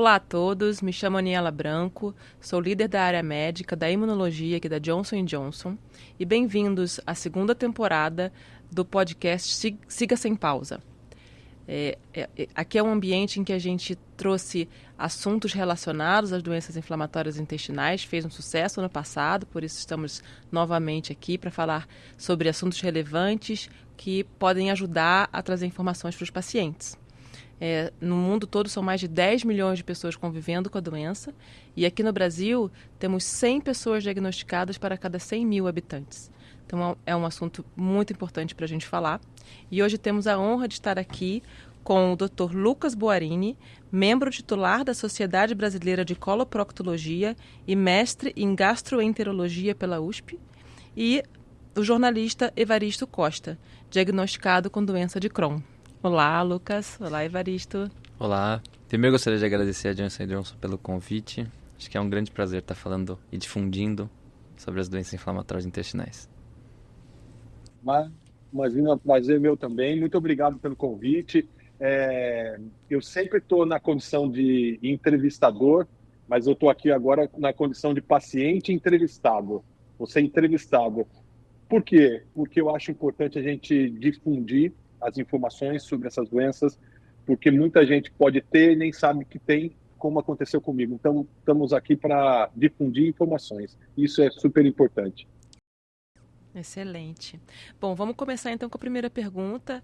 Olá a todos, me chamo Aniela Branco, sou líder da área médica da imunologia aqui da Johnson & Johnson e bem-vindos à segunda temporada do podcast Siga Sem Pausa. Aqui é um ambiente em que a gente trouxe assuntos relacionados às doenças inflamatórias intestinais, fez um sucesso ano passado, por isso estamos novamente aqui para falar sobre assuntos relevantes que podem ajudar a trazer informações para os pacientes. No mundo todo são mais de 10 milhões de pessoas convivendo com a doença e aqui no Brasil temos 100 pessoas diagnosticadas para cada 100 mil habitantes. Então é um assunto muito importante para a gente falar. E hoje temos a honra de estar aqui com o Dr. Lucas Boarini, membro titular da Sociedade Brasileira de Coloproctologia e mestre em gastroenterologia pela USP, e o jornalista Evaristo Costa, diagnosticado com doença de Crohn. Olá, Lucas. Olá, Evaristo. Olá. Primeiro gostaria de agradecer a Johnson & Johnson pelo convite. Acho que é um grande prazer estar falando e difundindo sobre as doenças inflamatórias intestinais. Imagina, prazer meu também. Muito obrigado pelo convite. Eu sempre estou na condição de entrevistador, mas eu estou aqui agora na condição de paciente entrevistado. Você entrevistado. Por quê? Porque eu acho importante a gente difundir as informações sobre essas doenças, porque muita gente pode ter e nem sabe que tem, como aconteceu comigo. Então, estamos aqui para difundir informações. Isso é super importante. Excelente. Bom, vamos começar então com a primeira pergunta.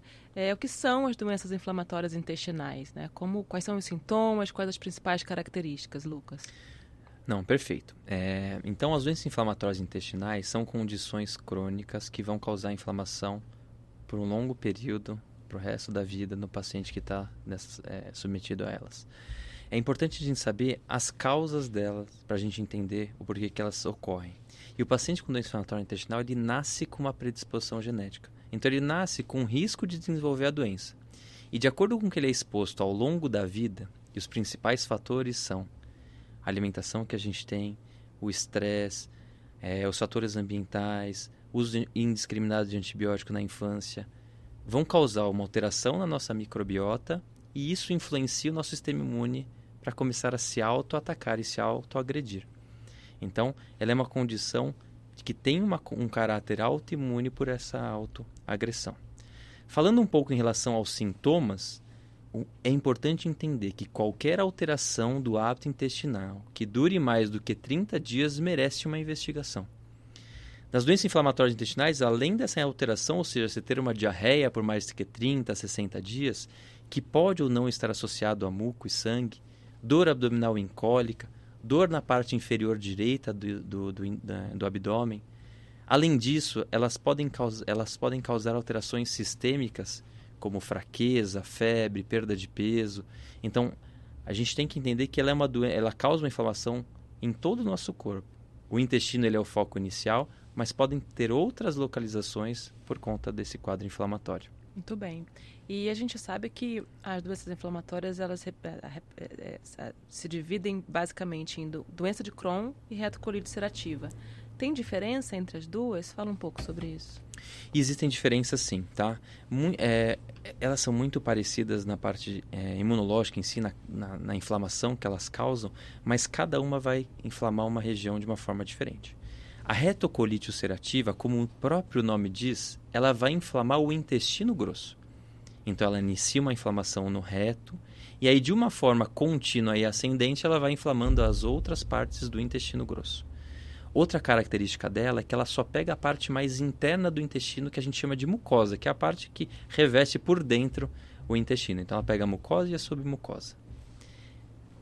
O que são as doenças inflamatórias intestinais, né? Quais são os sintomas, quais as principais características, Lucas? Não, perfeito. Então, as doenças inflamatórias intestinais são condições crônicas que vão causar inflamação por um longo período, para o resto da vida, no paciente que está submetido a elas. É importante a gente saber as causas delas, para a gente entender o porquê que elas ocorrem. E o paciente com doença inflamatória intestinal, ele nasce com uma predisposição genética. Então, ele nasce com risco de desenvolver a doença. E de acordo com o que ele é exposto ao longo da vida, e os principais fatores são a alimentação que a gente tem, o estresse, os fatores ambientais, uso indiscriminado de antibiótico na infância, vão causar uma alteração na nossa microbiota e isso influencia o nosso sistema imune para começar a se auto-atacar e se auto-agredir. Então, ela é uma condição que tem um caráter autoimune por essa auto-agressão. Falando um pouco em relação aos sintomas, é importante entender que qualquer alteração do hábito intestinal que dure mais do que 30 dias merece uma investigação. Nas doenças inflamatórias intestinais, além dessa alteração, ou seja, você ter uma diarreia por mais do que 30 a 60 dias, que pode ou não estar associado a muco e sangue, dor abdominal incólica, dor na parte inferior direita do abdômen. Além disso, elas podem causar alterações sistêmicas, como fraqueza, febre, perda de peso. Então, a gente tem que entender que ela causa uma inflamação em todo o nosso corpo. O intestino ele é o foco inicial, mas podem ter outras localizações por conta desse quadro inflamatório. Muito bem. E a gente sabe que as doenças inflamatórias elas se dividem basicamente em doença de Crohn e retocolite ulcerativa. Tem diferença entre as duas? Fala um pouco sobre isso. Existem diferenças sim, tá? Elas são muito parecidas na parte imunológica em si, na inflamação que elas causam, mas cada uma vai inflamar uma região de uma forma diferente. A retocolite ulcerativa, como o próprio nome diz, ela vai inflamar o intestino grosso. Então ela inicia uma inflamação no reto e aí de uma forma contínua e ascendente ela vai inflamando as outras partes do intestino grosso. Outra característica dela é que ela só pega a parte mais interna do intestino, que a gente chama de mucosa, que é a parte que reveste por dentro o intestino. Então ela pega a mucosa e a submucosa.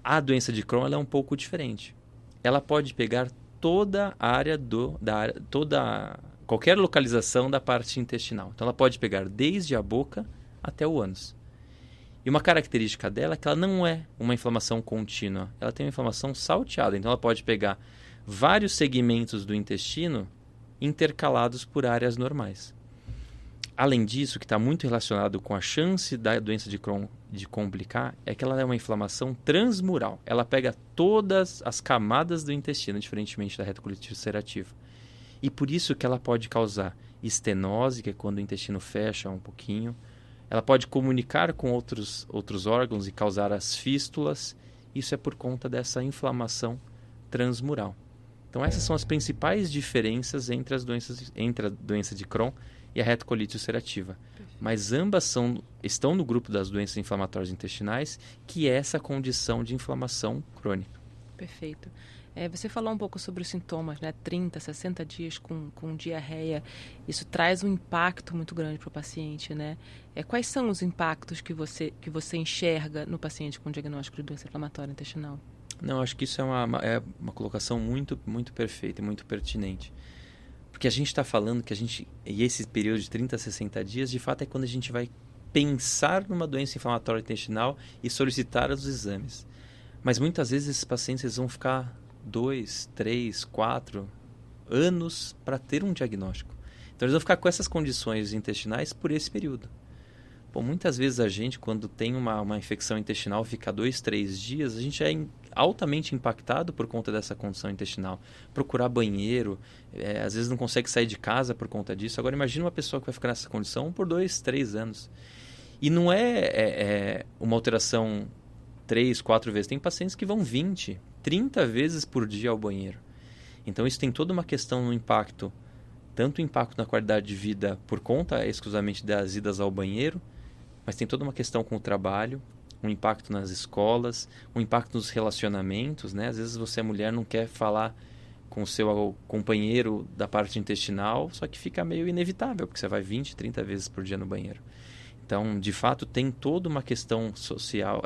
A doença de Crohn ela é um pouco diferente. Ela pode pegar toda a área qualquer localização da parte intestinal. Então ela pode pegar desde a boca até o ânus. E uma característica dela é que ela não é uma inflamação contínua, ela tem uma inflamação salteada. Então ela pode pegar vários segmentos do intestino intercalados por áreas normais. Além disso, que está muito relacionado com a chance da doença de Crohn de complicar, é que ela é uma inflamação transmural. Ela pega todas as camadas do intestino, diferentemente da retocolite ulcerativa. E por isso que ela pode causar estenose, que é quando o intestino fecha um pouquinho. Ela pode comunicar com outros órgãos e causar as fístulas Isso é por conta dessa inflamação transmural. Então essas são as principais diferenças entre a doença de Crohn e a retocolite ulcerativa. Mas ambas estão no grupo das doenças inflamatórias intestinais, que é essa condição de inflamação crônica. Perfeito. Você falou um pouco sobre os sintomas, né? 30, 60 dias com diarreia. Isso traz um impacto muito grande para o paciente, né? Quais são os impactos que você enxerga no paciente com diagnóstico de doença inflamatória intestinal? Não, acho que isso é uma colocação muito, muito perfeita e muito pertinente. Porque a gente está falando e esse período de 30 a 60 dias, de fato, é quando a gente vai pensar numa doença inflamatória intestinal e solicitar os exames. Mas muitas vezes esses pacientes vão ficar 2, 3, 4 anos para ter um diagnóstico. Então eles vão ficar com essas condições intestinais por esse período. Bom, muitas vezes a gente, quando tem uma infecção intestinal, fica 2, 3 dias, a gente é altamente impactado por conta dessa condição intestinal. Procurar banheiro, às vezes não consegue sair de casa por conta disso. Agora imagine uma pessoa que vai ficar nessa condição por 2, 3 anos. E não é uma alteração 3, 4 vezes. Tem pacientes que vão 20, 30 vezes por dia ao banheiro. Então isso tem toda uma questão no impacto, tanto o impacto na qualidade de vida por conta exclusivamente das idas ao banheiro, mas tem toda uma questão com o trabalho, um impacto nas escolas, um impacto nos relacionamentos, né? Às vezes você é mulher, não quer falar com o seu companheiro da parte intestinal, só que fica meio inevitável, porque você vai 20, 30 vezes por dia no banheiro. Então, de fato, tem toda uma questão social,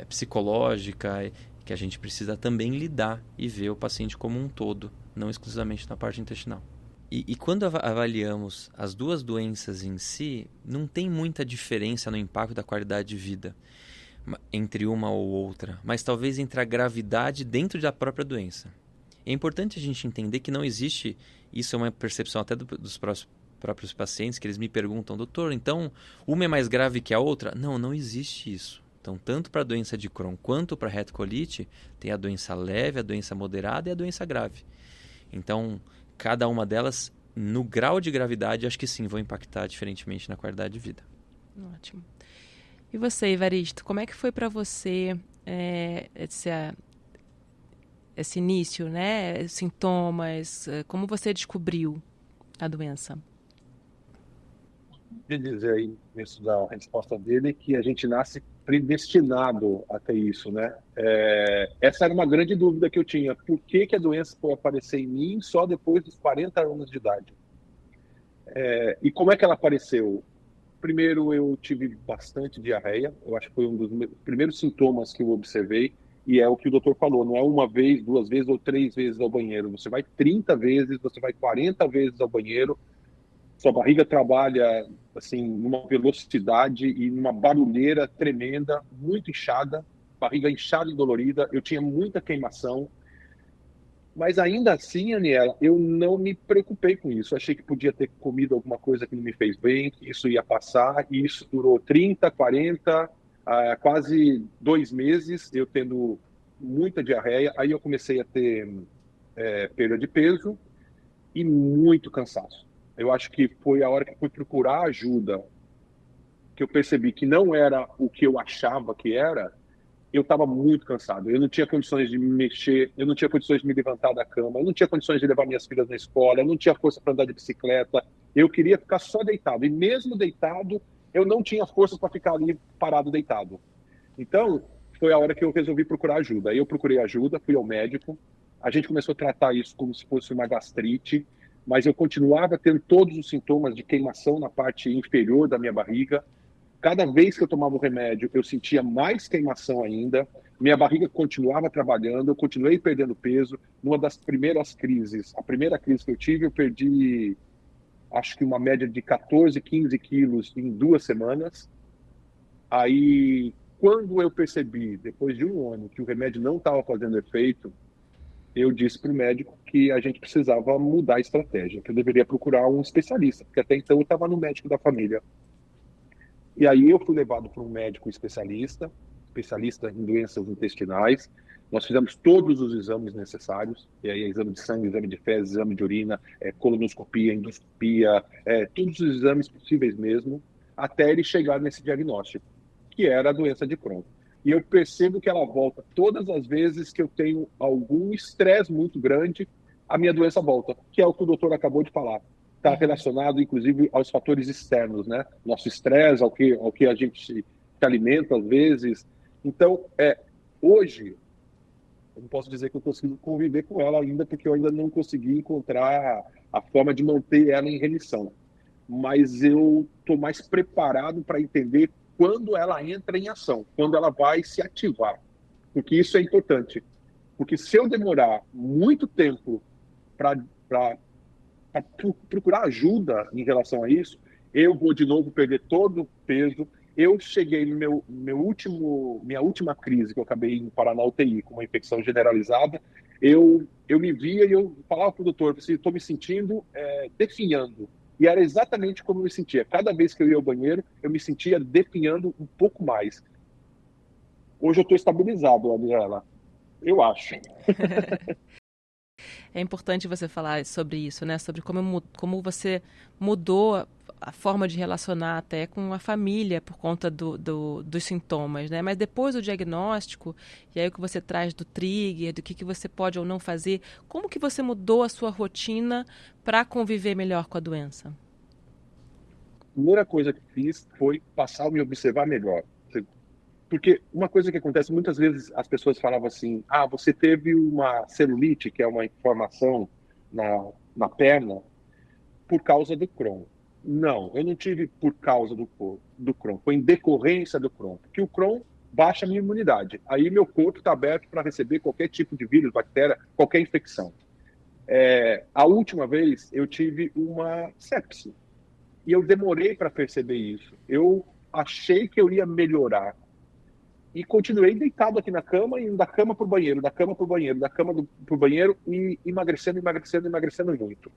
psicológica, que a gente precisa também lidar e ver o paciente como um todo, não exclusivamente na parte intestinal. E quando avaliamos as duas doenças em si, não tem muita diferença no impacto da qualidade de vida entre uma ou outra, mas talvez entre a gravidade dentro da própria doença. É importante a gente entender que não existe, isso é uma percepção até dos próprios pacientes, que eles me perguntam, doutor, então uma é mais grave que a outra? Não existe isso. Então, tanto para a doença de Crohn quanto para a retocolite, tem a doença leve, a doença moderada e a doença grave. Então, cada uma delas, no grau de gravidade, acho que sim, vão impactar diferentemente na qualidade de vida. Ótimo. E você, Evaristo, como é que foi para você esse início, né? Sintomas, como você descobriu a doença? De dizer aí, nessa da resposta dele, que a gente nasce predestinado a ter isso, né? Essa era uma grande dúvida que eu tinha. Por que a doença foi aparecer em mim só depois dos 40 anos de idade? E como é que ela apareceu? Primeiro, eu tive bastante diarreia. Eu acho que foi um dos primeiros sintomas que eu observei. E é o que o doutor falou, não é uma vez, 2 vezes ou 3 vezes ao banheiro. Você vai 30 vezes, você vai 40 vezes ao banheiro. Sua barriga trabalha assim numa velocidade e numa barulheira tremenda, muito inchada, barriga inchada e dolorida. Eu tinha muita queimação, mas ainda assim, Aniela, eu não me preocupei com isso. Achei que podia ter comido alguma coisa que não me fez bem, que isso ia passar, e isso durou 30, 40, quase 2 meses, eu tendo muita diarreia. Aí eu comecei a ter perda de peso e muito cansaço. Eu acho que foi a hora que fui procurar ajuda, que eu percebi que não era o que eu achava que era. Eu estava muito cansado. Eu não tinha condições de me mexer, eu não tinha condições de me levantar da cama, eu não tinha condições de levar minhas filhas na escola, eu não tinha força para andar de bicicleta. Eu queria ficar só deitado. E mesmo deitado, eu não tinha força para ficar ali parado deitado. Então, foi a hora que eu resolvi procurar ajuda. Aí eu procurei ajuda, fui ao médico. A gente começou a tratar isso como se fosse uma gastrite, mas eu continuava tendo todos os sintomas de queimação na parte inferior da minha barriga. Cada vez que eu tomava o remédio, eu sentia mais queimação ainda. Minha barriga continuava trabalhando, eu continuei perdendo peso. Numa das primeiras crises, a primeira crise que eu tive, eu perdi, acho que uma média de 14, 15 quilos em 2 semanas. Aí, quando eu percebi, depois de 1 ano, que o remédio não estava fazendo efeito, eu disse para o médico que a gente precisava mudar a estratégia, que eu deveria procurar um especialista, porque até então eu estava no médico da família. E aí eu fui levado para um médico especialista em doenças intestinais. Nós fizemos todos os exames necessários, e aí exame de sangue, exame de fezes, exame de urina, colonoscopia, endoscopia, todos os exames possíveis mesmo, até ele chegar nesse diagnóstico, que era a doença de Crohn. e eu percebo que ela volta todas as vezes que eu tenho algum estresse muito grande, a minha doença volta, que é o que o doutor acabou de falar. Está relacionado, inclusive, aos fatores externos, né? Nosso estresse, ao que a gente se alimenta, às vezes. Então, hoje, eu não posso dizer que eu consigo conviver com ela ainda, porque eu ainda não consegui encontrar a forma de manter ela em remissão. Mas eu estou mais preparado para entender quando ela entra em ação, quando ela vai se ativar. Porque isso é importante. Porque se eu demorar muito tempo para procurar ajuda em relação a isso, eu vou de novo perder todo o peso. Eu cheguei no minha última crise, que eu acabei indo parar na UTI com uma infecção generalizada, eu me via e eu falava para o doutor, estou me sentindo definhando. E era exatamente como eu me sentia. Cada vez que eu ia ao banheiro, eu me sentia definhando um pouco mais. Hoje eu estou estabilizado, Adriana. Eu acho. É importante você falar sobre isso, né? Sobre como você mudou a forma de relacionar até com a família por conta dos sintomas, né? Mas depois do diagnóstico, e aí o que você traz do trigger, do que você pode ou não fazer, como que você mudou a sua rotina para conviver melhor com a doença? A primeira coisa que fiz foi passar a me observar melhor. Porque uma coisa que acontece, muitas vezes as pessoas falavam assim, você teve uma celulite, que é uma inflamação na perna, por causa do Crohn. Não, eu não tive por causa do Crohn, foi em decorrência do Crohn. Porque o Crohn baixa a minha imunidade. Aí meu corpo está aberto para receber qualquer tipo de vírus, bactéria, qualquer infecção. A última vez eu tive uma sepse. E eu demorei para perceber isso. Eu achei que eu ia melhorar. E continuei deitado aqui na cama, indo da cama para o banheiro, da cama para o banheiro, da cama para o banheiro, e emagrecendo muito.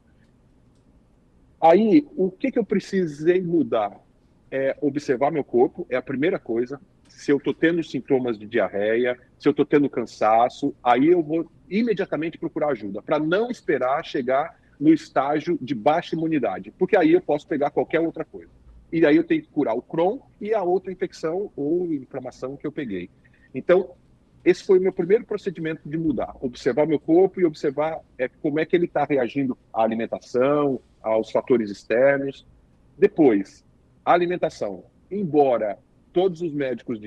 Aí, o que eu precisei mudar? Observar meu corpo, é a primeira coisa. Se eu estou tendo sintomas de diarreia, se eu estou tendo cansaço, aí eu vou imediatamente procurar ajuda, para não esperar chegar no estágio de baixa imunidade, porque aí eu posso pegar qualquer outra coisa. E aí eu tenho que curar o Crohn e a outra infecção ou inflamação que eu peguei. Então, esse foi o meu primeiro procedimento de mudar. Observar meu corpo e observar como é que ele está reagindo à alimentação, aos fatores externos. Depois, a alimentação. Embora todos os médicos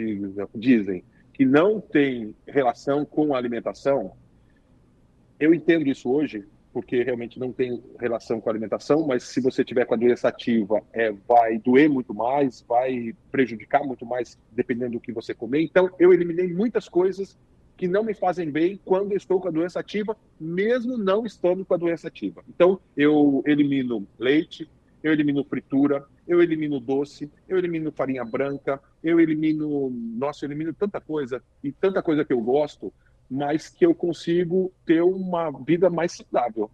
dizem que não tem relação com a alimentação, eu entendo isso hoje, porque realmente não tem relação com a alimentação, mas se você tiver com a doença ativa, vai doer muito mais, vai prejudicar muito mais, dependendo do que você comer. Então, eu eliminei muitas coisas que não me fazem bem quando eu estou com a doença ativa, mesmo não estando com a doença ativa. Então, eu elimino leite, eu elimino fritura, eu elimino doce, eu elimino farinha branca, eu elimino tanta coisa, e tanta coisa que eu gosto, mas que eu consigo ter uma vida mais saudável,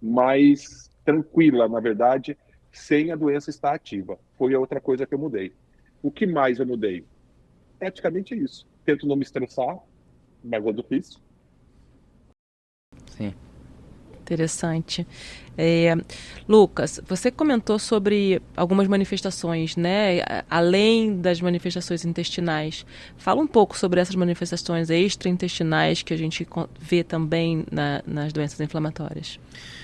mais tranquila, na verdade, sem a doença estar ativa. Foi a outra coisa que eu mudei. O que mais eu mudei? Praticamente isso. Tento não me estressar, mas é difícil. Sim. Interessante. Lucas, você comentou sobre algumas manifestações, né? Além das manifestações intestinais. Fala um pouco sobre essas manifestações extraintestinais que a gente vê também nas doenças inflamatórias.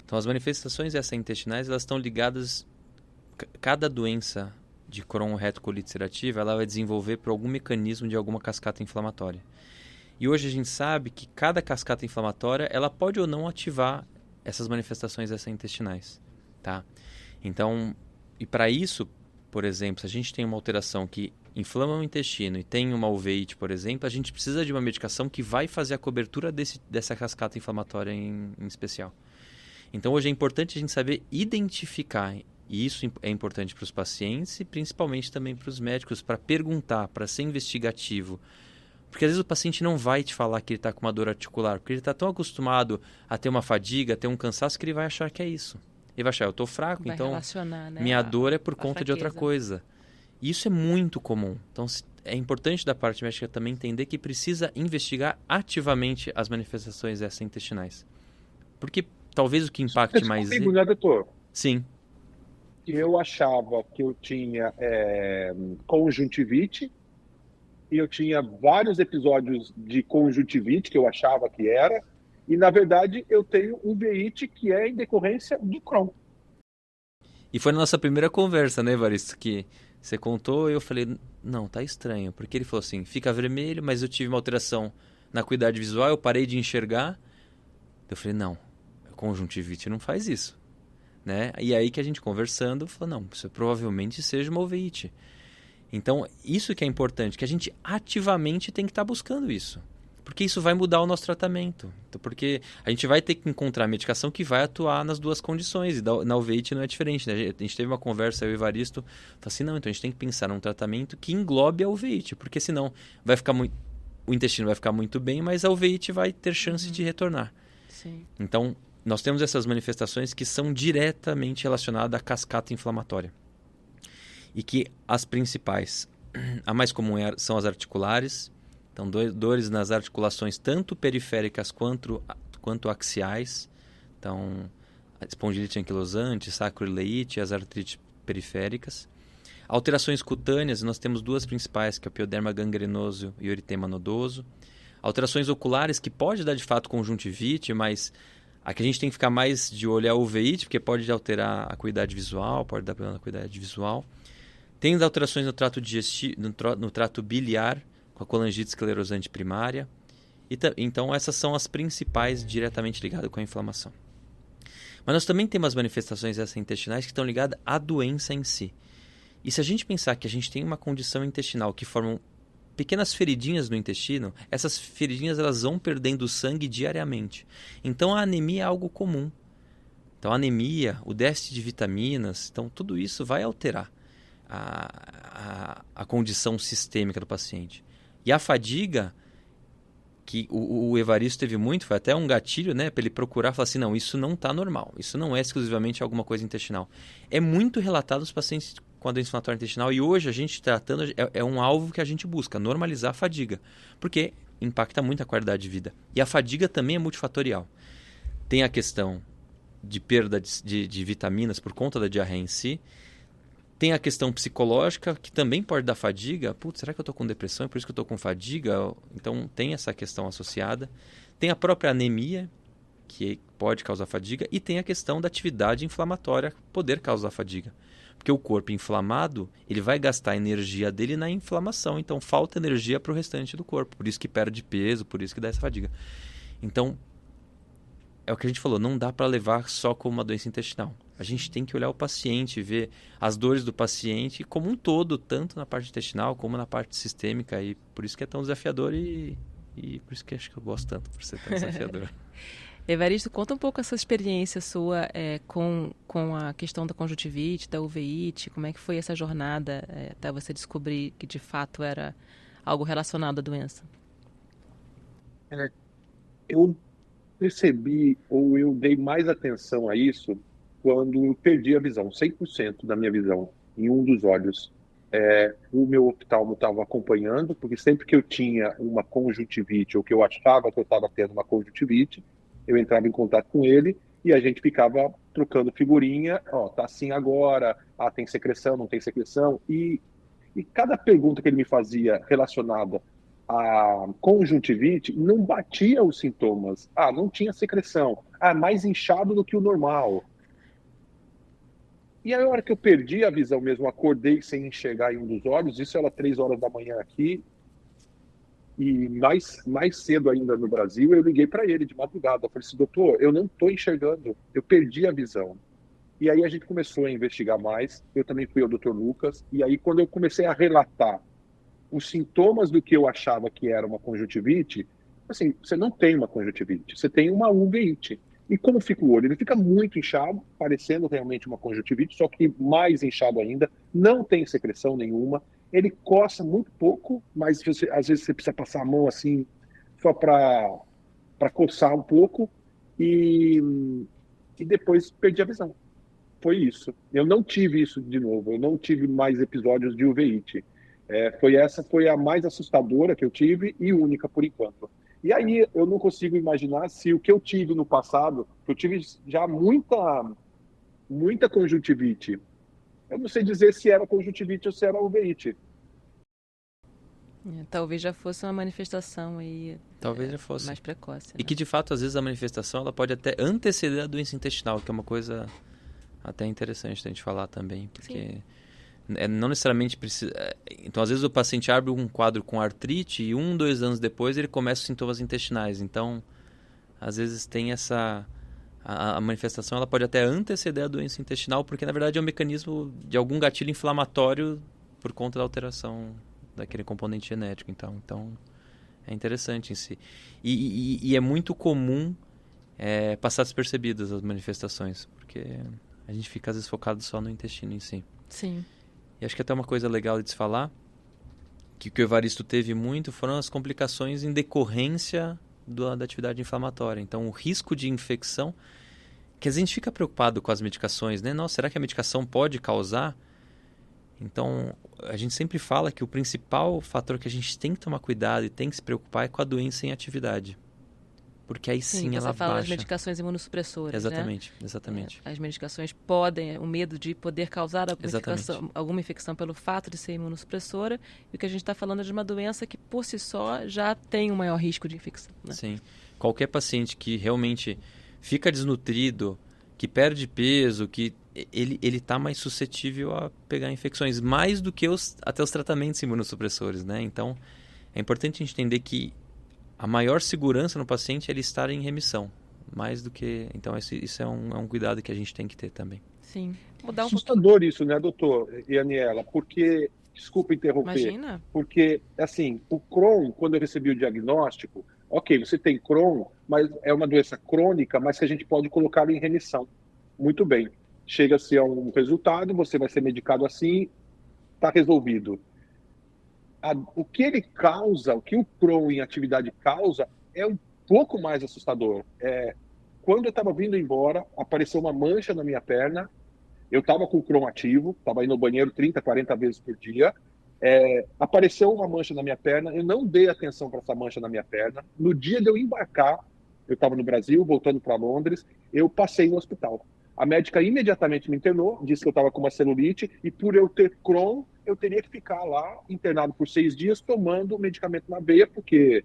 Então, as manifestações extraintestinais, elas estão ligadas... Cada doença de Crohn ou retocolite ulcerativa, ela vai desenvolver por algum mecanismo de alguma cascata inflamatória. E hoje a gente sabe que cada cascata inflamatória, ela pode ou não ativar essas manifestações extraintestinais, tá? Então, e para isso, por exemplo, se a gente tem uma alteração que inflama o intestino e tem uma uveíte, por exemplo, a gente precisa de uma medicação que vai fazer a cobertura dessa cascata inflamatória em especial. Então, hoje é importante a gente saber identificar, e isso é importante para os pacientes e principalmente também para os médicos, para perguntar, para ser investigativo. Porque às vezes o paciente não vai te falar que ele está com uma dor articular, porque ele está tão acostumado a ter uma fadiga, a ter um cansaço, que ele vai achar que é isso. Ele vai achar, eu estou fraco, vai então né, minha dor é por conta fraqueza. de outra coisa. E isso é muito comum. Então é importante da parte médica também entender que precisa investigar ativamente as manifestações extraintestinais. Porque talvez o que impacte mais... Comigo, né, doutor? Sim. Eu achava que eu tinha conjuntivite, e eu tinha vários episódios de conjuntivite que eu achava que era, e na verdade eu tenho uveíte que é em decorrência do Crohn. E foi na nossa primeira conversa, né, Evaristo, que você contou e eu falei, não, tá estranho. Porque ele falou assim, fica vermelho, mas eu tive uma alteração na acuidade visual, eu parei de enxergar. Eu falei, não, conjuntivite não faz isso. Né? E aí que a gente conversando, falou, não, isso provavelmente seja uma uveíte. Então, isso que é importante, que a gente ativamente tem que estar buscando isso. Porque isso vai mudar o nosso tratamento. Então, porque a gente vai ter que encontrar medicação que vai atuar nas duas condições. E na uveíte não é diferente. Né? A gente teve uma conversa, eu e o Evaristo, falou assim, não, então a gente tem que pensar num tratamento que englobe a uveíte. Porque senão vai ficar muito, o intestino vai ficar muito bem, mas a uveíte vai ter chance de retornar. Sim. Então, nós temos essas manifestações que são diretamente relacionadas à cascata inflamatória. E que as principais, a mais comum são as articulares. Então, dores nas articulações, tanto periféricas quanto axiais. Então, a espondilite anquilosante, sacroileite, as artrites periféricas. Alterações cutâneas, nós temos duas principais, que é o pioderma gangrenoso e o eritema nodoso. Alterações oculares, que pode dar de fato conjuntivite, mas a que a gente tem que ficar mais de olho é a uveíte, porque pode alterar a acuidade visual, pode dar problema na acuidade visual. Tem as alterações no trato digestivo, no trato biliar, com a colangite esclerosante primária. Então, essas são as principais diretamente ligadas com a inflamação. Mas nós também temos as manifestações extraintestinais que estão ligadas à doença em si. E se a gente pensar que a gente tem uma condição intestinal que formam pequenas feridinhas no intestino, essas feridinhas elas vão perdendo sangue diariamente. Então, a anemia é algo comum. Então, a anemia, o déficit de vitaminas, então tudo isso vai alterar a condição sistêmica do paciente. E a fadiga, que o Evaristo teve muito, foi até um gatilho, né, para ele procurar, falar assim, não, isso não está normal, isso não é exclusivamente alguma coisa intestinal. É muito relatado nos pacientes com a doença inflamatória intestinal e hoje a gente tratando, é um alvo que a gente busca, normalizar a fadiga, porque impacta muito a qualidade de vida. E a fadiga também é multifatorial. Tem a questão de perda de vitaminas por conta da diarreia em si. Tem a questão psicológica, que também pode dar fadiga. Putz, será que eu estou com depressão? É por isso que eu estou com fadiga? Então, tem essa questão associada. Tem a própria anemia, que pode causar fadiga. E tem a questão da atividade inflamatória poder causar fadiga. Porque o corpo inflamado, ele vai gastar a energia dele na inflamação. Então, falta energia para o restante do corpo. Por isso que perde peso, por isso que dá essa fadiga. Então, é o que a gente falou, não dá para levar só como uma doença intestinal. A gente tem que olhar o paciente, ver as dores do paciente como um todo, tanto na parte intestinal como na parte sistêmica. E por isso que é tão desafiador e por isso que acho que eu gosto tanto por ser tão desafiador. Evaristo, conta um pouco essa experiência sua com a questão da conjuntivite, da uveíte. Como é que foi essa jornada até você descobrir que de fato era algo relacionado à doença? Eu percebi, ou eu dei mais atenção a isso, quando eu perdi a visão, 100% da minha visão, em um dos olhos. O meu oftalmo estava acompanhando, porque sempre que eu tinha uma conjuntivite, ou que eu achava que eu estava tendo uma conjuntivite, eu entrava em contato com ele e a gente ficava trocando figurinha, ó, tá assim agora, tem secreção, não tem secreção, e cada pergunta que ele me fazia relacionada à conjuntivite não batia os sintomas. Não tinha secreção. Mais inchado do que o normal. E aí, a hora que eu perdi a visão mesmo, acordei sem enxergar em um dos olhos, isso era 3 horas da manhã aqui, e mais cedo ainda no Brasil, eu liguei para ele de madrugada. Eu falei assim, doutor, eu não estou enxergando, eu perdi a visão. E aí a gente começou a investigar mais, eu também fui ao Dr. Lucas, e aí quando eu comecei a relatar os sintomas do que eu achava que era uma conjuntivite, assim, você não tem uma conjuntivite, você tem uma uveíte. E como fica o olho? Ele fica muito inchado, parecendo realmente uma conjuntivite, só que mais inchado ainda, não tem secreção nenhuma, ele coça muito pouco, mas às vezes você precisa passar a mão assim, só para coçar um pouco, e depois perdi a visão. Foi isso. Eu não tive isso de novo, eu não tive mais episódios de uveíte. Essa foi a mais assustadora que eu tive e única por enquanto. E aí eu não consigo imaginar se o que eu tive no passado, eu tive já muita conjuntivite. Eu não sei dizer se era conjuntivite ou se era uveíte. Talvez já fosse uma manifestação aí, Talvez já fosse. mais precoce. E que, de fato, às vezes a manifestação ela pode até anteceder a doença intestinal, que é uma coisa até interessante a gente falar também, porque não necessariamente precisa... Então, às vezes o paciente abre um quadro com artrite e 2 anos depois ele começa os sintomas intestinais. Então, às vezes tem essa... A manifestação ela pode até anteceder a doença intestinal, porque na verdade é um mecanismo de algum gatilho inflamatório por conta da alteração daquele componente genético. Então é interessante em si. E é muito comum passar despercebidas as manifestações, porque a gente fica às vezes focado só no intestino em si. Sim. E acho que até uma coisa legal de se falar, que o que o Evaristo teve muito foram as complicações em decorrência da atividade inflamatória. Então, o risco de infecção, que a gente fica preocupado com as medicações, né? Nossa, será que a medicação pode causar? Então, a gente sempre fala que o principal fator que a gente tem que tomar cuidado e tem que se preocupar é com a doença em atividade. Porque aí sim ela você fala baixa. das medicações imunossupressoras, Exatamente, né? exatamente. As medicações podem, o medo de poder causar alguma infecção pelo fato de ser imunossupressora, e o que a gente está falando é de uma doença que por si só já tem um maior risco de infecção. Né? Sim. Qualquer paciente que realmente fica desnutrido, que perde peso, que ele está mais suscetível a pegar infecções, mais do que até os tratamentos imunossupressores, né? Então, é importante a gente entender que a maior segurança no paciente é ele estar em remissão, mais do que... Então, isso é um cuidado que a gente tem que ter também. Sim. Mudar assustador isso, né, doutor e Aniela? Porque, desculpa interromper, Imagina. Porque, assim, o Crohn, quando eu recebi o diagnóstico, ok, você tem Crohn, mas é uma doença crônica, mas que a gente pode colocar em remissão. Muito bem. Chega-se a um resultado, você vai ser medicado assim, está resolvido. O que ele causa, o que o Crohn em atividade causa, é um pouco mais assustador. Quando eu estava vindo embora, apareceu uma mancha na minha perna. Eu estava com o Crohn ativo, estava indo no banheiro 30, 40 vezes por dia. Apareceu uma mancha na minha perna, eu não dei atenção para essa mancha na minha perna. No dia de eu embarcar, eu estava no Brasil, voltando para Londres, eu passei no hospital. A médica imediatamente me internou, disse que eu estava com uma celulite, e por eu ter Crohn, eu teria que ficar lá internado por 6 dias tomando medicamento na veia, porque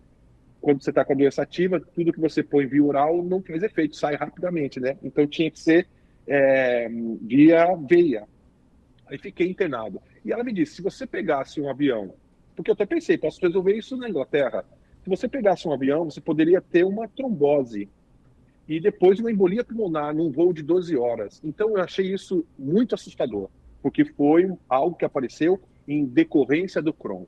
quando você está com a doença ativa, tudo que você põe via oral não faz efeito, sai rapidamente, né? Então tinha que ser via veia. Aí fiquei internado. E ela me disse, se você pegasse um avião, porque eu até pensei, posso resolver isso na Inglaterra. Se você pegasse um avião, você poderia ter uma trombose e depois uma embolia pulmonar num voo de 12 horas. Então eu achei isso muito assustador, porque foi algo que apareceu em decorrência do Crohn.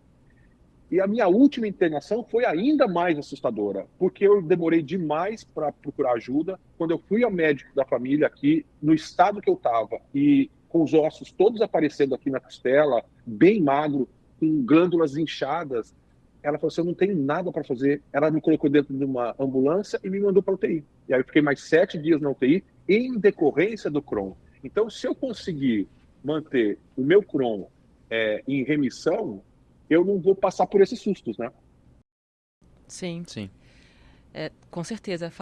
E a minha última internação foi ainda mais assustadora, porque eu demorei demais para procurar ajuda. Quando eu fui ao médico da família aqui, no estado que eu estava, e com os ossos todos aparecendo aqui na costela, bem magro, com glândulas inchadas, ela falou assim, eu não tenho nada para fazer. Ela me colocou dentro de uma ambulância e me mandou para a UTI. E aí eu fiquei mais 7 dias na UTI em decorrência do Crohn. Então, se eu conseguir manter o meu Crohn em remissão, eu não vou passar por esses sustos, né? Sim. Sim. Com certeza.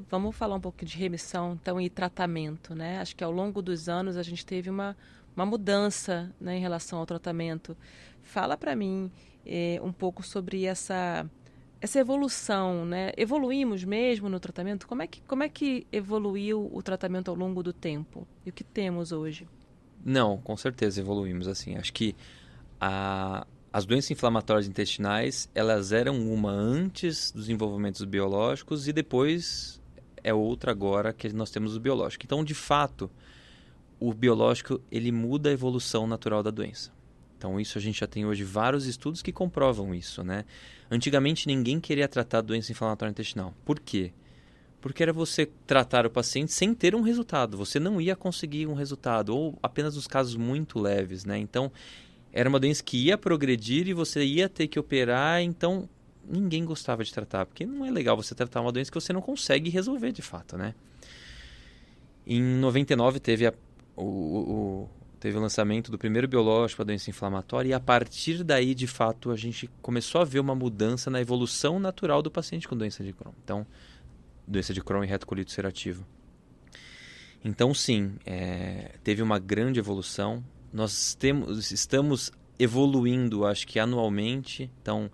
Vamos falar um pouco de remissão, então, e tratamento, né? Acho que ao longo dos anos a gente teve uma mudança, né, em relação ao tratamento. Fala para mim um pouco sobre essa evolução, né? Evoluímos mesmo no tratamento? Como é que evoluiu o tratamento ao longo do tempo? E o que temos hoje? Não, com certeza evoluímos. Assim, acho que as doenças inflamatórias intestinais, elas eram uma antes dos desenvolvimentos biológicos e depois é outra agora que nós temos o biológico. Então, de fato, o biológico ele muda a evolução natural da doença. Então, isso a gente já tem hoje vários estudos que comprovam isso, né? Antigamente, ninguém queria tratar a doença inflamatória intestinal. Por quê? Porque era você tratar o paciente sem ter um resultado. Você não ia conseguir um resultado, ou apenas nos casos muito leves, né? Então, era uma doença que ia progredir e você ia ter que operar, então ninguém gostava de tratar, porque não é legal você tratar uma doença que você não consegue resolver de fato, né? Em 99 teve o lançamento do primeiro biológico para doença inflamatória e a partir daí, de fato, a gente começou a ver uma mudança na evolução natural do paciente com doença de Crohn. Então, doença de Crohn e retocolite ulcerativo. Então, sim, teve uma grande evolução. Nós estamos evoluindo, acho que anualmente. Então,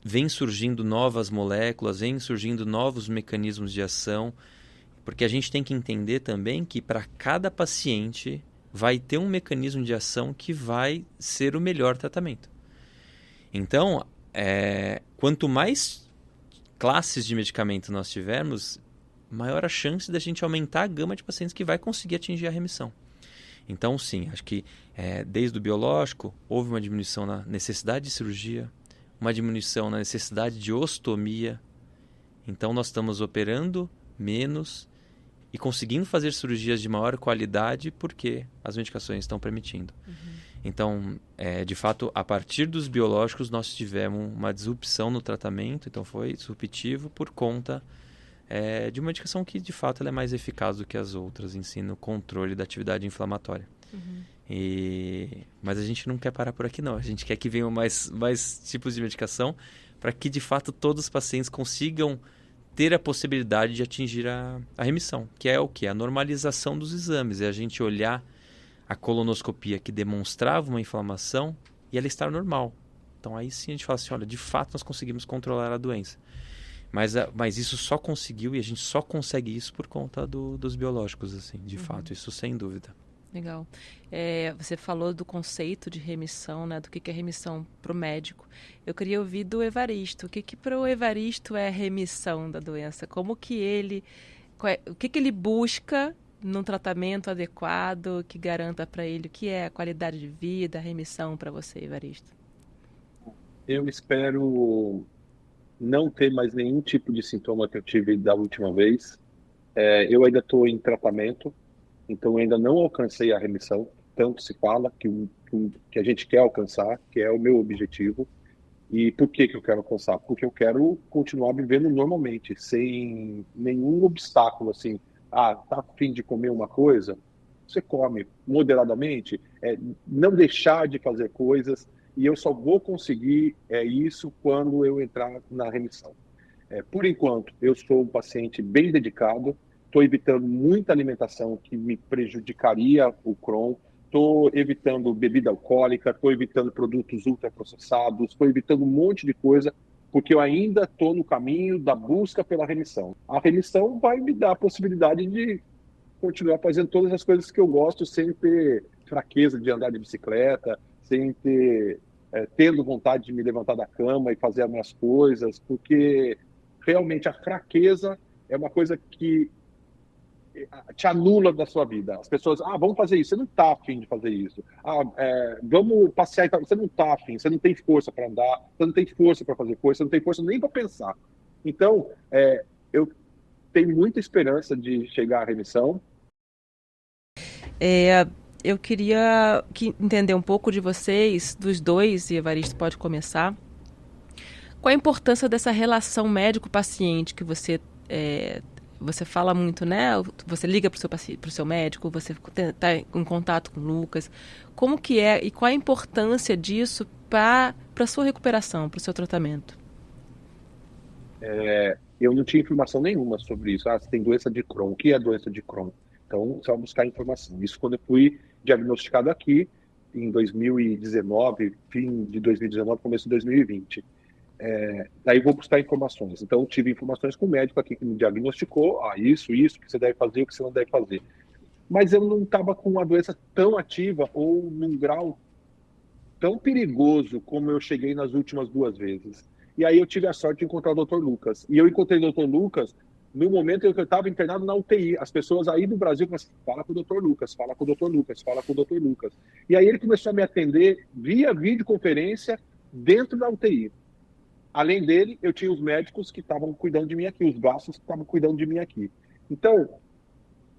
vem surgindo novas moléculas, vem surgindo novos mecanismos de ação, porque a gente tem que entender também que para cada paciente vai ter um mecanismo de ação que vai ser o melhor tratamento. Então, quanto mais classes de medicamento nós tivermos, maior a chance da gente aumentar a gama de pacientes que vai conseguir atingir a remissão. Então, sim, acho que desde o biológico, houve uma diminuição na necessidade de cirurgia, uma diminuição na necessidade de ostomia. Então, nós estamos operando menos e conseguindo fazer cirurgias de maior qualidade porque as medicações estão permitindo. Então, de fato, a partir dos biológicos, nós tivemos uma disrupção no tratamento, então foi disruptivo por conta de uma medicação que, de fato, ela é mais eficaz do que as outras, ensina o controle da atividade inflamatória. Mas a gente não quer parar por aqui, não. A gente quer que venham mais tipos de medicação para que, de fato, todos os pacientes consigam ter a possibilidade de atingir a remissão, que é o quê? A normalização dos exames, é a gente olhar a colonoscopia que demonstrava uma inflamação e ela estar normal. Então aí sim a gente fala assim, olha, de fato nós conseguimos controlar a doença. Mas isso só conseguiu e a gente só consegue isso por conta dos biológicos, assim, de fato, isso sem dúvida. Legal. Você falou do conceito de remissão, né? Do que é remissão para o médico. Eu queria ouvir do Evaristo. O que para o Evaristo é remissão da doença? Como que o que ele busca num tratamento adequado que garanta para ele o que é a qualidade de vida, a remissão para você, Evaristo? Eu espero não ter mais nenhum tipo de sintoma que eu tive da última vez. Eu ainda estou em tratamento, então eu ainda não alcancei a remissão. Tanto se fala que a gente quer alcançar, que é o meu objetivo. E por que eu quero alcançar? Porque eu quero continuar vivendo normalmente, sem nenhum obstáculo, assim. Tá a fim de comer uma coisa? Você come moderadamente, não deixar de fazer coisas, e eu só vou conseguir isso quando eu entrar na remissão. Por enquanto, eu sou um paciente bem dedicado, estou evitando muita alimentação que me prejudicaria o Crohn, estou evitando bebida alcoólica, estou evitando produtos ultraprocessados, estou evitando um monte de coisa, porque eu ainda estou no caminho da busca pela remissão. A remissão vai me dar a possibilidade de continuar fazendo todas as coisas que eu gosto, sem ter fraqueza de andar de bicicleta, sem ter tendo vontade de me levantar da cama e fazer as minhas coisas, porque realmente a fraqueza é uma coisa que te anula da sua vida. As pessoas, vamos fazer isso, você não está afim de fazer isso. Vamos passear, você não está afim, você não tem força para andar, você não tem força para fazer coisa, você não tem força nem para pensar. Então, eu tenho muita esperança de chegar à remissão. Eu queria entender um pouco de vocês, dos dois, e Evaristo pode começar. Qual a importância dessa relação médico-paciente que você fala muito, né? Você liga para o seu médico, você está em contato com o Lucas. Como que é e qual a importância disso para a sua recuperação, para o seu tratamento? Eu não tinha informação nenhuma sobre isso. Você tem doença de Crohn. O que é doença de Crohn? Então, você vai buscar informação. Isso quando eu fui diagnosticado aqui em 2019, fim de 2019, começo de 2020. Daí vou buscar informações. Então, tive informações com o médico aqui que me diagnosticou, isso, que você deve fazer, o que você não deve fazer. Mas eu não estava com uma doença tão ativa ou num grau tão perigoso como eu cheguei nas últimas 2 vezes. E aí eu tive a sorte de encontrar o Dr. Lucas. E eu encontrei o Dr. Lucas no momento em que eu estava internado na UTI. As pessoas aí do Brasil começaram, fala com o Dr. Lucas, fala com o Dr. Lucas, fala com o Dr. Lucas. E aí ele começou a me atender via videoconferência dentro da UTI. Além dele, eu tinha os médicos que estavam cuidando de mim aqui, os braços que estavam cuidando de mim aqui. Então,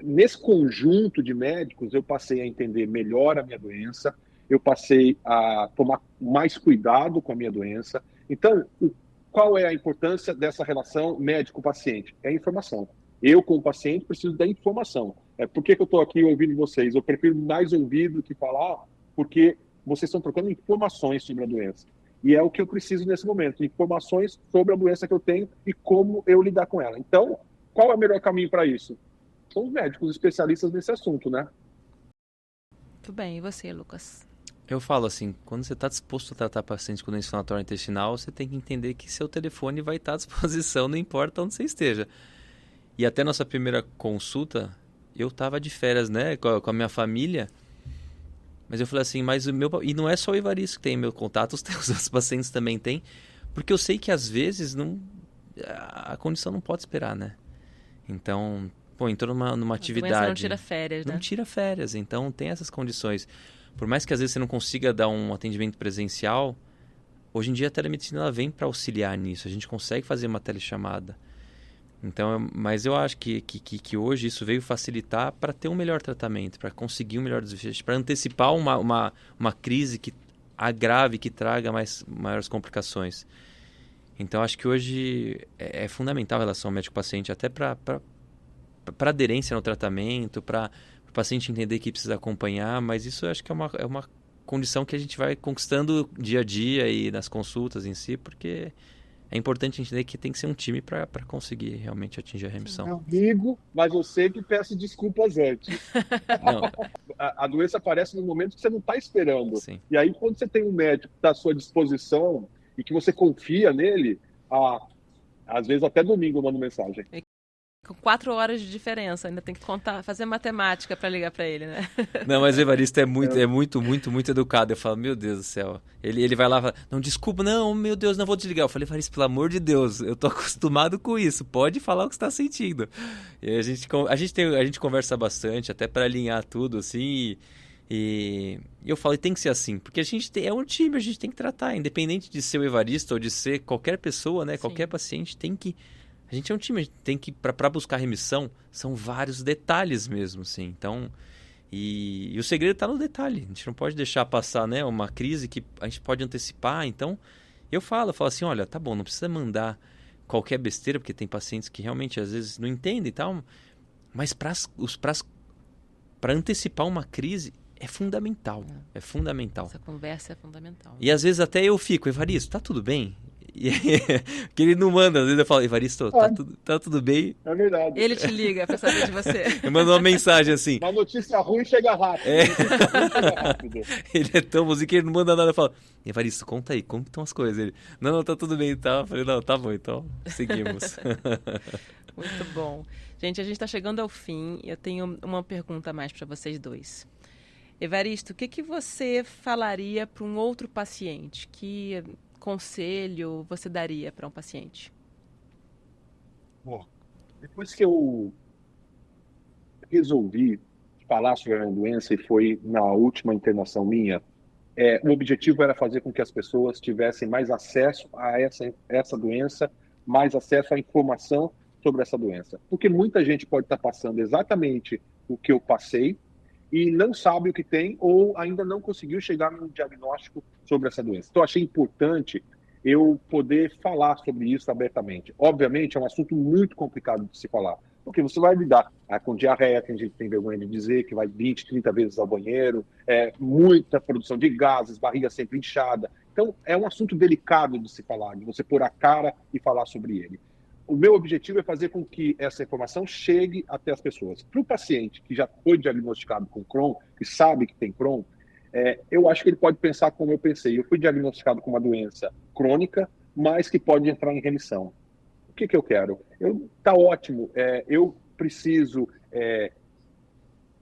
nesse conjunto de médicos, eu passei a entender melhor a minha doença, eu passei a tomar mais cuidado com a minha doença. Então, qual é a importância dessa relação médico-paciente? É a informação. Eu, como paciente, preciso da informação. Por que eu estou aqui ouvindo vocês? Eu prefiro mais ouvir do que falar, porque vocês estão trocando informações sobre a doença. E é o que eu preciso nesse momento, informações sobre a doença que eu tenho e como eu lidar com ela. Então, qual é o melhor caminho para isso? São os médicos especialistas nesse assunto, né? Muito bem. E você, Lucas? Eu falo assim, quando você está disposto a tratar pacientes com doença inflamatória intestinal, você tem que entender que seu telefone vai estar à disposição, não importa onde você esteja. E até nossa primeira consulta, eu estava de férias, né, com a minha família, mas eu falei assim, mas o meu... E não é só o Evaristo que tem meu contato, os outros pacientes também têm, porque eu sei que às vezes a condição não pode esperar, né? Então, entrou numa atividade... A doença não tira férias, né? Não tira férias, então tem essas condições. Por mais que às vezes você não consiga dar um atendimento presencial, hoje em dia a telemedicina ela vem para auxiliar nisso. A gente consegue fazer uma telechamada. Então, mas eu acho que hoje isso veio facilitar para ter um melhor tratamento, para conseguir um melhor desfecho, para antecipar uma crise que agrave, que traga maiores complicações. Então, acho que hoje é fundamental a relação médico-paciente, até para aderência no tratamento, para o paciente entender que precisa acompanhar, mas isso eu acho que é uma condição que a gente vai conquistando dia a dia e nas consultas em si, porque é importante entender que tem que ser um time para conseguir realmente atingir a remissão. Meu amigo, mas eu sempre peço desculpas antes. Não. A doença aparece no momento que você não está esperando. Sim. E aí, quando você tem um médico que está à sua disposição e que você confia nele, às vezes até domingo eu mando mensagem. Com 4 horas de diferença, ainda tem que fazer matemática para ligar para ele, né? Não, mas o Evaristo é muito educado. Eu falo, meu Deus do céu. Ele vai lá e fala, não, desculpa, não, meu Deus, não vou desligar. Eu falei, Evaristo, pelo amor de Deus, eu tô acostumado com isso, pode falar o que você tá sentindo. E a gente conversa bastante, até para alinhar tudo, assim, e eu falo, e tem que ser assim, porque a gente é um time, a gente tem que tratar, independente de ser o Evaristo ou de ser qualquer pessoa, né? Sim. Qualquer paciente tem que... A gente é um time, a gente tem que, para buscar remissão, são vários detalhes mesmo, assim. Então, e o segredo está no detalhe. A gente não pode deixar passar, né, uma crise que a gente pode antecipar. Então, eu falo assim, olha, tá bom, não precisa mandar qualquer besteira, porque tem pacientes que realmente às vezes não entendem e tal, mas para antecipar uma crise é fundamental. É fundamental. Essa conversa é fundamental. E às vezes até eu fico, Evaristo, tá tudo bem? Que ele não manda, às vezes eu falo, Evaristo, tá tudo bem? É verdade. Ele te liga pra saber de você. Eu mando uma mensagem assim. Uma notícia ruim chega rápido. Ele é tão músico que ele não manda nada. Eu falo, Evaristo, conta aí, como estão as coisas? Ele, não, tá tudo bem e tal. Eu falei, não, tá bom, então seguimos. Muito bom. Gente, a gente tá chegando ao fim e eu tenho uma pergunta a mais para vocês dois. Evaristo, o que você falaria para um outro paciente? Que conselho você daria para um paciente? Bom, depois que eu resolvi falar sobre a minha doença e foi na última internação minha, o objetivo era fazer com que as pessoas tivessem mais acesso a essa doença, mais acesso à informação sobre essa doença. Porque muita gente pode estar passando exatamente o que eu passei e não sabe o que tem ou ainda não conseguiu chegar num diagnóstico sobre essa doença. Então, achei importante eu poder falar sobre isso abertamente. Obviamente, é um assunto muito complicado de se falar, porque você vai lidar com diarreia, que a gente tem vergonha de dizer, que vai 20, 30 vezes ao banheiro, muita produção de gases, barriga sempre inchada. Então, é um assunto delicado de se falar, de você pôr a cara e falar sobre ele. O meu objetivo é fazer com que essa informação chegue até as pessoas. Para o paciente que já foi diagnosticado com Crohn, que sabe que tem Crohn, eu acho que ele pode pensar como eu pensei. Eu fui diagnosticado com uma doença crônica, mas que pode entrar em remissão. O que eu quero? Tá ótimo. Eu preciso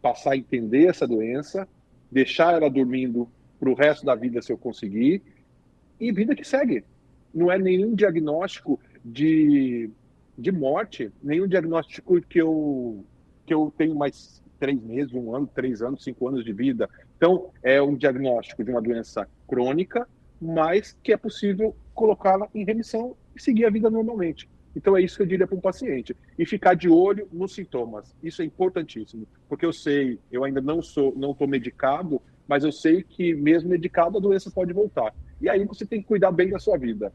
passar a entender essa doença, deixar ela dormindo para o resto da vida, se eu conseguir, e vida que segue. Não é nenhum diagnóstico de morte, nenhum diagnóstico que eu tenho mais 3 meses, 1 ano, 3 anos, 5 anos de vida. Então, é um diagnóstico de uma doença crônica, mas que é possível colocá-la em remissão e seguir a vida normalmente. Então, é isso que eu diria para um paciente. E ficar de olho nos sintomas. Isso é importantíssimo, porque eu ainda não estou medicado, mas eu sei que mesmo medicado a doença pode voltar. E aí você tem que cuidar bem da sua vida.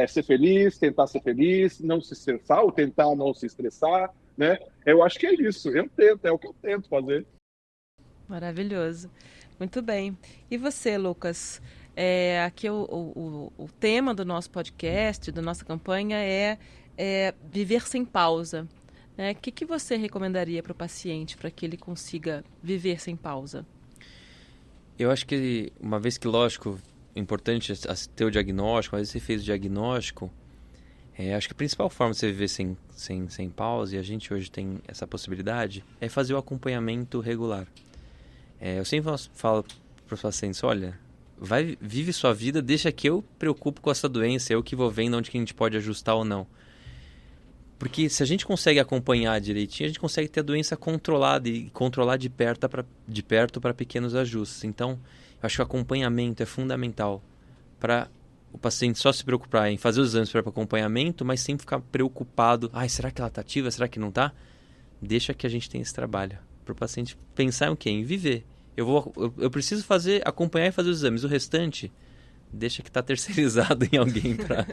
Ser feliz, tentar ser feliz, não se estressar ou tentar não se estressar, né? Eu acho que é isso. É o que eu tento fazer. Maravilhoso. Muito bem. E você, Lucas? Aqui o tema do nosso podcast, da nossa campanha é viver sem pausa. O que você recomendaria para o paciente para que ele consiga viver sem pausa? Eu acho que, uma vez que, lógico, é importante ter o diagnóstico, mas você fez o diagnóstico, acho que a principal forma de você viver sem pausa, e a gente hoje tem essa possibilidade, é fazer o acompanhamento regular. Eu sempre falo para os pacientes, olha, vive sua vida, deixa que eu preocupo com essa doença, eu que vou vendo onde que a gente pode ajustar ou não. Porque se a gente consegue acompanhar direitinho, a gente consegue ter a doença controlada e controlar de perto para pequenos ajustes. Então, eu acho que o acompanhamento é fundamental para o paciente só se preocupar em fazer os exames para acompanhamento, mas sem ficar preocupado. Será que ela está ativa? Será que não está? Deixa que a gente tenha esse trabalho. Para o paciente pensar em o quê? Em viver. Eu preciso acompanhar e fazer os exames. O restante, deixa que está terceirizado em alguém para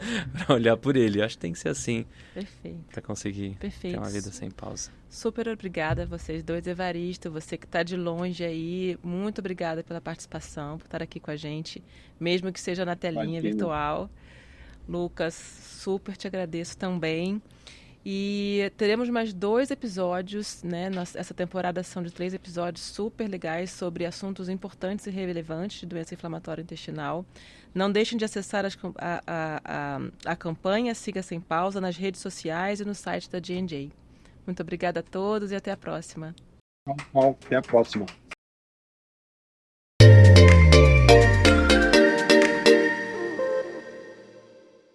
olhar por ele. Eu acho que tem que ser assim. Perfeito. Para conseguir ter uma vida sem pausa. Super obrigada a vocês dois. Evaristo, você que está de longe aí, muito obrigada pela participação, por estar aqui com a gente, mesmo que seja na telinha virtual. Lucas, super te agradeço também. E teremos mais 2 episódios, né? Essa temporada são de 3 episódios super legais sobre assuntos importantes e relevantes de doença inflamatória intestinal. Não deixem de acessar a campanha Siga Sem Pausa nas redes sociais e no site da J&J. Muito obrigada a todos e até a próxima. Até a próxima.